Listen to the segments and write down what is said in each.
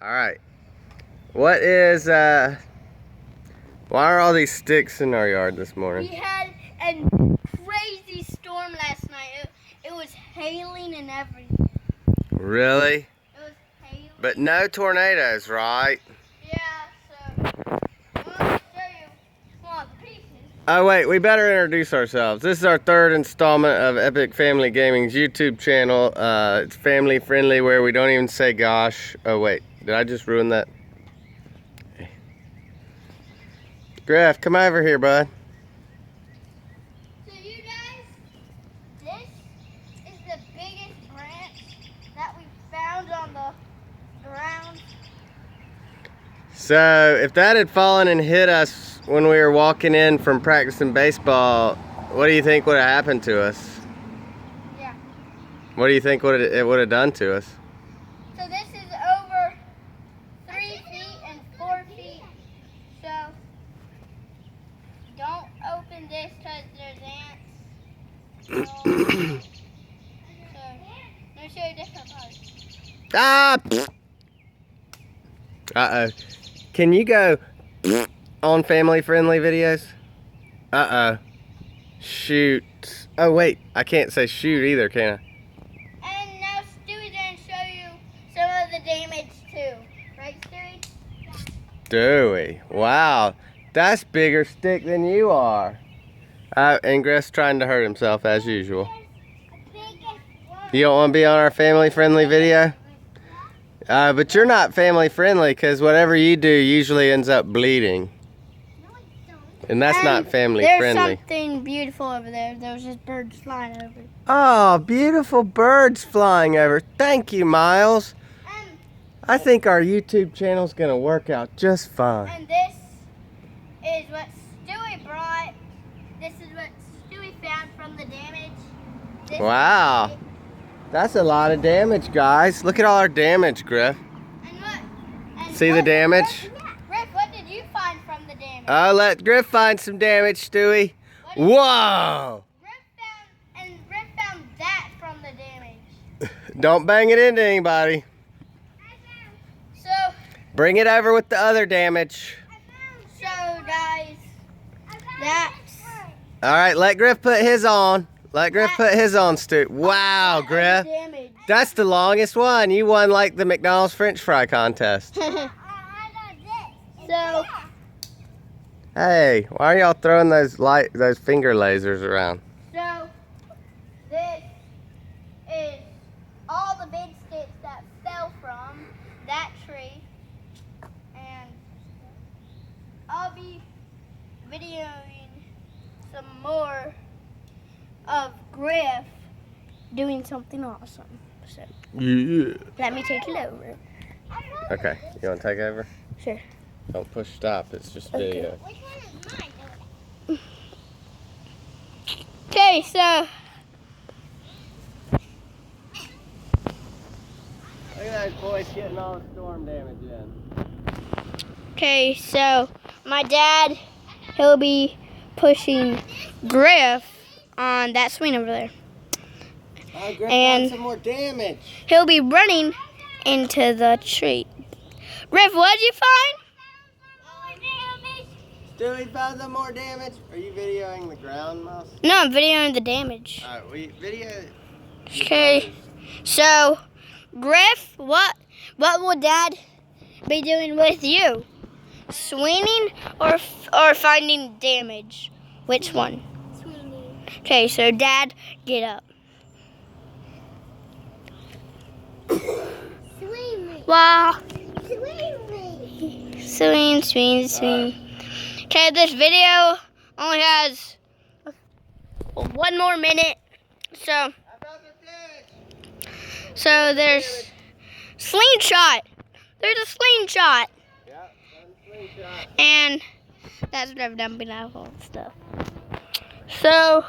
Alright. What is, why are all these sticks in our yard this morning? We had a crazy storm last night. It was hailing and everything. Really? It was hailing. But no tornadoes, right? Yeah, so I'm going to show you small pieces. Oh wait, we better introduce ourselves. This is our third installment of Epic Family Gaming's YouTube channel. It's family friendly where we don't even say gosh. Oh wait, did I just ruin that? Griff, come over here, bud. So you guys, this is the biggest branch that we found on the ground. So if that had fallen and hit us when we were walking in from practicing baseball, what do you think would have happened to us? Yeah. What do you think it would have done to us? So this is over 3 feet and 4 feet. So don't open this because there's ants. So let me show you different parts. Ah! Uh-oh. Can you go on family-friendly videos? Uh-oh. Shoot. Oh, wait. I can't say shoot either, can I? And now Stewie's going to show you some of the damage too. Right, Stewie? Stewie. Wow. That's bigger stick than you are. And Griff's trying to hurt himself as usual. You don't want to be on our family-friendly video? But you're not family-friendly because whatever you do usually ends up bleeding. And that's not family-friendly. There's something beautiful over there. There's just birds flying over. Oh, beautiful birds flying over. Thank you, Miles. I think our YouTube channel's going to work out just fine. And this is what Stewie brought. This is what Stewie found from the damage. Wow. That's a lot of damage, guys. Look at all our damage, Griff. And look. And See the damage? Griff, what did you find from the damage? Let Griff find some damage, Stewie. Whoa! Griff found that from the damage. Don't bang it into anybody. So, bring it over with the other damage. So guys, that's... Alright, let Griff put his on. Let Griff put his on, Stu. Wow, Griff. That's the longest one. You won like the McDonald's French fry contest. So, hey, why are y'all throwing those finger lasers around? So, this is all the big sticks that fell from that tree. And I'll be videoing some more of Griff doing something awesome. So, yeah. let me take it over. Okay, you want to take over? Sure. Don't push stop, it's just video. Okay, so look at those boys getting all the storm damage in. okay, so my dad, he'll be pushing Griff on that swing over there. Oh, Griff And got some more damage. He'll be running into the tree. Griff, what did you find? Stewie found some more damage. Are you videoing the ground, Mouse? No, I'm videoing the damage. Alright, we video. Okay, so Griff, what will Dad be doing with you? Swinging or finding damage? Which one? Swinging. Okay, so Dad, get up. Swing. Wow. Swing. Swing, swing, swing. Okay, this video only has 1 more minute. So there's slingshot. There's a slingshot. Yeah, slingshot. And that's what I've done behind all the stuff. So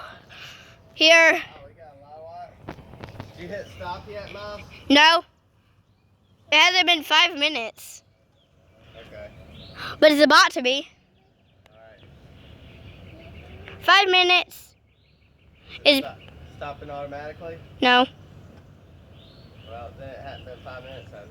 here. Oh, we got a lot of water. Did you hit stop yet, Mom? No. It hasn't been 5 minutes. Okay. But it's about to be. Alright. 5 minutes is Stopping automatically? no. Well, then it hasn't been 5 minutes, has it?